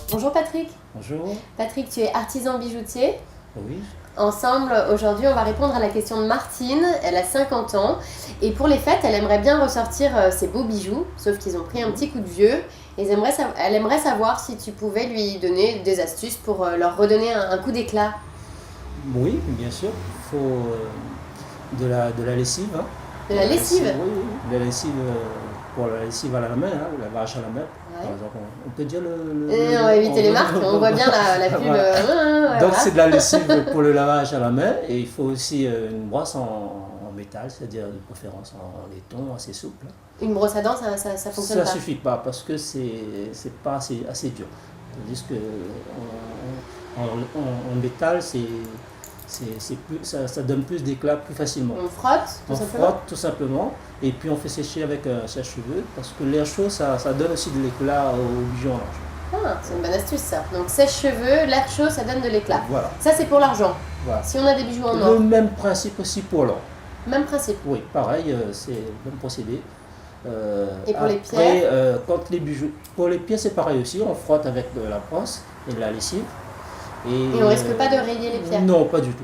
Bonjour Patrick. Bonjour. Patrick, tu es artisan bijoutier. Oui. Ensemble, aujourd'hui, on va répondre à la question de Martine. Elle a 50 ans et pour les fêtes, elle aimerait bien ressortir ses beaux bijoux, sauf qu'ils ont pris un petit coup de vieux. Et elle aimerait savoir si tu pouvais lui donner des astuces pour leur redonner un coup d'éclat. Oui, bien sûr. Il faut de la lessive. Hein. De la lessive. Oui, oui. De la lessive pour la lessive à la main, hein, la vache à la main. Ouais. Par exemple, on peut dire On va éviter les marques, on voit bien la pub. Voilà. Donc c'est de la lessive pour le lavage à la main et il faut aussi une brosse en métal, c'est-à-dire de préférence en laiton, assez souple. Une brosse à dents, ça fonctionne pas. Ça suffit pas parce que c'est pas assez dur. Tandis que en métal, ça donne plus d'éclat plus facilement. On frotte, tout simplement, et puis on fait sécher avec un sèche-cheveux parce que l'air chaud, ça donne aussi de l'éclat au bijoux en argent. Ah, c'est une bonne astuce ça. Donc sèche-cheveux, l'air chaud, ça donne de l'éclat. Voilà. Ça c'est pour l'argent. Voilà. Si on a des bijoux en or. Le même principe aussi pour l'or. Même principe. Oui, pareil, c'est le même procédé. Et pour les pierres quand les bijoux, pour les pierres c'est pareil aussi, on frotte avec de la brosse et de la lessive. Et on risque pas de rayer les pierres? Non, pas du tout.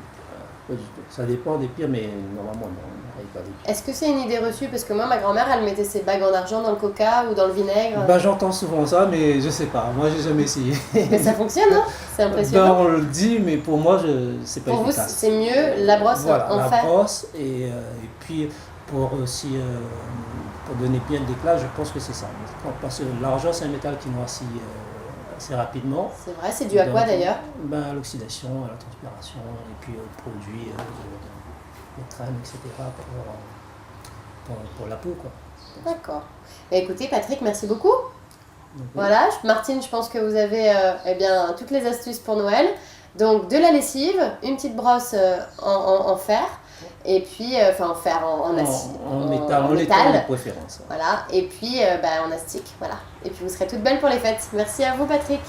Pas du tout. Ça dépend des pierres, mais normalement, non, on ne raye pas des pierres. Est-ce que c'est une idée reçue? Parce que moi, ma grand-mère, elle mettait ses bagues en argent dans le coca ou dans le vinaigre. Ben, j'entends souvent ça, mais je sais pas. Moi, j'ai jamais essayé. Mais ça fonctionne, hein? C'est impressionnant. Ben, on le dit, mais pour moi, c'est pas pour efficace. Pour vous, c'est mieux la brosse voilà, en la fer? brosse et puis pour aussi pour donner bien d'éclat, je pense que c'est ça. Parce que l'argent, c'est un métal qui noircit assez rapidement. C'est vrai, c'est dû à quoi d'ailleurs? Ben, à l'oxydation, à la transpiration, et puis aux produits de crème, etc. pour la peau, quoi. D'accord. Écoutez, Patrick, merci beaucoup. Donc, voilà, Martine, je pense que vous avez eh bien, toutes les astuces pour Noël. Donc, de la lessive, une petite brosse en fer, et puis, en fer, en acier. En métal, en laiton de préférence. Voilà, et puis en astique, voilà. Et puis, vous serez toutes belles pour les fêtes. Merci à vous, Patrick.